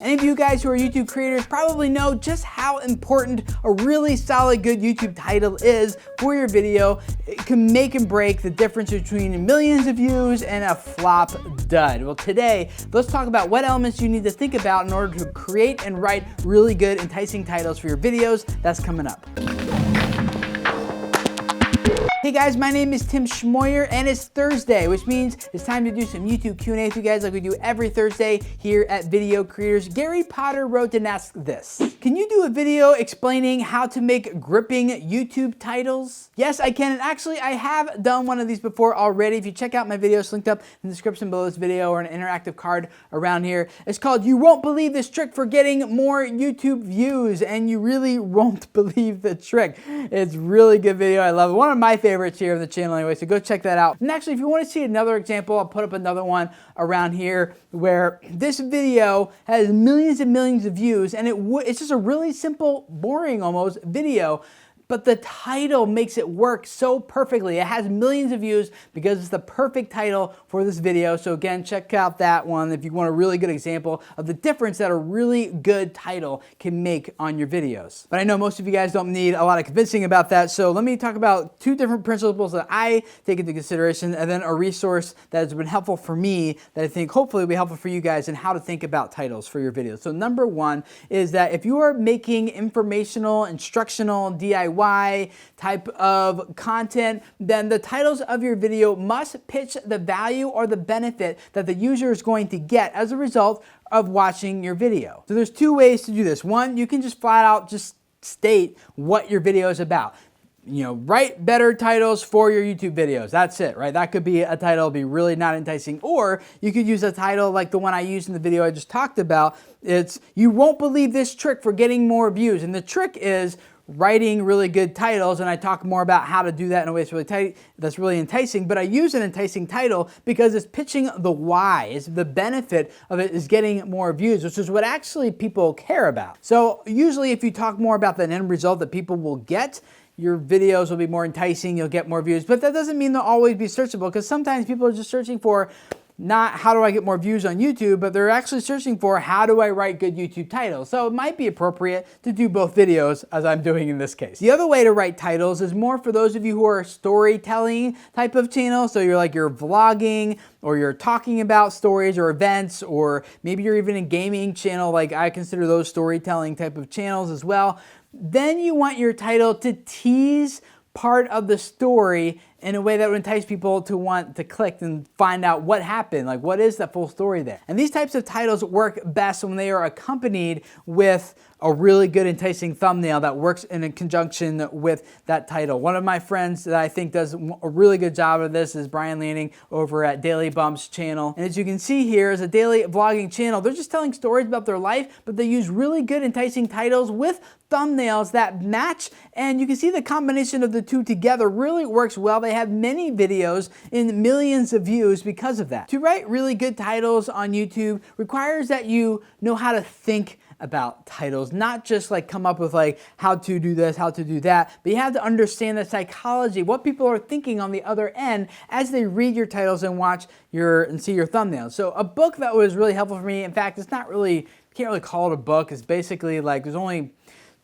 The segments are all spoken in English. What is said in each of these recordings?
Any of you guys who are YouTube creators probably know just how important a really solid, good YouTube title is for your video. It can make and break the difference between millions of views and a flop dud. Well, today, let's talk about what elements you need to think about in order to create and write really good, enticing titles for your videos. That's coming up. Hey guys, my name is Tim Schmoyer and it's Thursday, which means it's time to do some YouTube Q&A with you guys like we do every Thursday here at Video Creators. Gary Potter wrote and asked this: can you do a video explaining how to make gripping YouTube titles? Yes, I can, and actually I have done one of these before already. If you check out my videos linked up in the description below this video or an interactive card around here, it's called "You Won't Believe This Trick for Getting More YouTube Views," and you really won't believe the trick. It's a really good video. I love it. One of my favorites here on the channel anyway, so go check that out. And actually, if you want to see another example, I'll put up another one around here where this video has millions and millions of views, and it's just a really simple, boring almost video, but the title makes it work so perfectly. It has millions of views because it's the perfect title for this video. So again, check out that one if you want a really good example of the difference that a really good title can make on your videos. But I know most of you guys don't need a lot of convincing about that, so let me talk about two different principles that I take into consideration, and then a resource that has been helpful for me that I think hopefully will be helpful for you guys in how to think about titles for your videos. So number one is that if you are making informational, instructional, DIY type of content, then the titles of your video must pitch the value or the benefit that the user is going to get as a result of watching your video. So there's two ways to do this. One, you can just flat out just state what your video is about. You know, write better titles for your YouTube videos. That's it, right? That could be a title, be really not enticing. Or you could use a title like the one I used in the video I just talked about. It's "You Won't Believe This Trick for Getting More Views." And the trick is writing really good titles, and I talk more about how to do that in a way that's really enticing, but I use an enticing title because it's pitching the why. It's the benefit of it is getting more views, which is what actually people care about. So usually if you talk more about the end result that people will get, your videos will be more enticing, you'll get more views, but that doesn't mean they'll always be searchable, because sometimes people are just searching for not how do I get more views on YouTube, but they're actually searching for how do I write good YouTube titles. So it might be appropriate to do both videos as I'm doing in this case. The other way to write titles is more for those of you who are storytelling type of channel. So you're vlogging, or you're talking about stories or events, or maybe you're even a gaming channel. Like I consider those storytelling type of channels as well. Then you want your title to tease part of the story in a way that would entice people to want to click and find out what happened, like what is the full story there. And these types of titles work best when they are accompanied with a really good enticing thumbnail that works in conjunction with that title. One of my friends that I think does a really good job of this is Brian Lanning over at Daily Bump's channel. And as you can see here, is a daily vlogging channel. They're just telling stories about their life, but they use really good enticing titles with thumbnails that match, and you can see the combination of the two together really works well. They have many videos in millions of views because of that. To write really good titles on YouTube requires that you know how to think about titles, not just like come up with like how to do this, how to do that, but you have to understand the psychology, what people are thinking on the other end as they read your titles and watch and see your thumbnails. So a book that was really helpful for me, in fact, it's not really, can't really call it a book. It's basically like there's only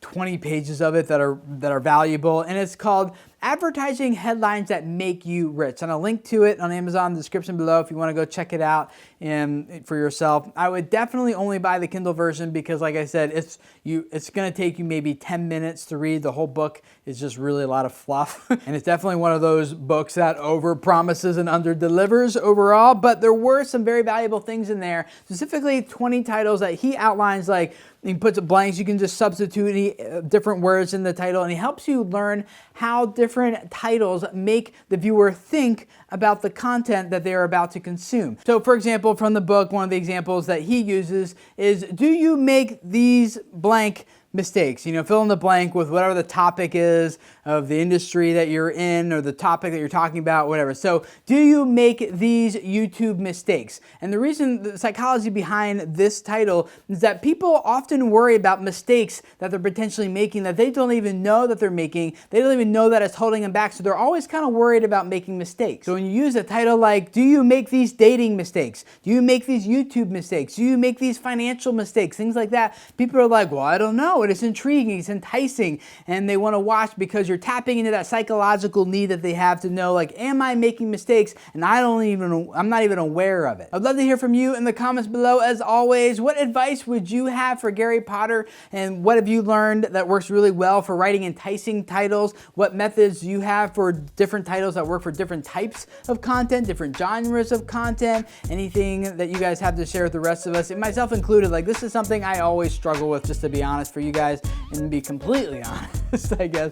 20 pages of it that are valuable, and it's called Advertising Headlines That Make You Rich. And I'll link to it on Amazon in the description below if you want to go check it out for yourself. I would definitely only buy the Kindle version because, like I said, it's going to take you maybe 10 minutes to read. The whole book is just really a lot of fluff. And it's definitely one of those books that over promises and under delivers overall, but there were some very valuable things in there, specifically 20 titles that he outlines. Like he puts blanks, you can just substitute any different words in the title, and he helps you learn how different titles make the viewer think about the content that they're about to consume. So for example, from the book, one of the examples that he uses is, do you make these blank mistakes? You know, fill in the blank with whatever the topic is of the industry that you're in or the topic that you're talking about, whatever. So do you make these YouTube mistakes? And the reason, the psychology behind this title is that people often worry about mistakes that they're potentially making that they don't even know that they're making. They don't even know that it's holding them back. So they're always kind of worried about making mistakes. So when you use a title like, do you make these dating mistakes? Do you make these YouTube mistakes? Do you make these financial mistakes? Things like that. People are like, well, I don't know. It is intriguing. It's enticing. And they want to watch because you're tapping into that psychological need that they have to know, like, am I making mistakes? And I'm not even aware of it. I'd love to hear from you in the comments below. As always, what advice would you have for Gary Potter? And what have you learned that works really well for writing enticing titles? What methods do you have for different titles that work for different types of content, different genres of content? Anything that you guys have to share with the rest of us, and myself included. Like, this is something I always struggle with, just to be honest for you guys and be completely honest, I guess.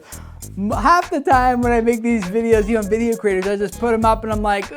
Half the time when I make these videos, even video creators, I just put them up and I'm like,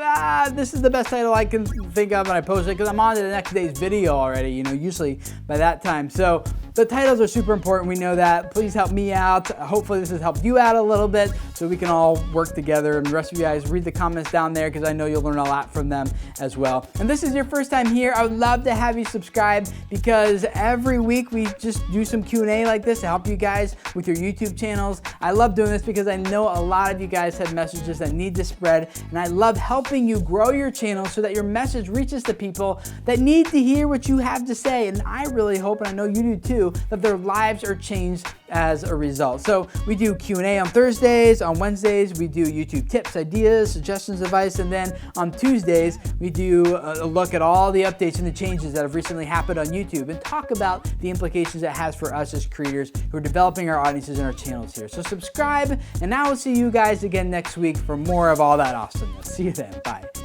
this is the best title I can think of, and I post it because I'm on to the next day's video already, usually by that time. So the titles are super important. We know that. Please help me out. Hopefully this has helped you out a little bit so we can all work together. And the rest of you guys, read the comments down there because I know you'll learn a lot from them as well. And this is your first time here, I would love to have you subscribe because every week we just do some Q&A like this to help you guys with your YouTube channels. I love doing this because I know a lot of you guys have messages that need to spread, and I love helping you grow your channel so that your message reaches the people that need to hear what you have to say. And I really hope, and I know you do too, that their lives are changed as a result. So we do Q&A on Thursdays. On Wednesdays, we do YouTube tips, ideas, suggestions, advice. And then on Tuesdays, we do a look at all the updates and the changes that have recently happened on YouTube and talk about the implications it has for us as creators who are developing our audiences and our channels here. So subscribe, and I will see you guys again next week for more of all that awesomeness. See you then. Bye.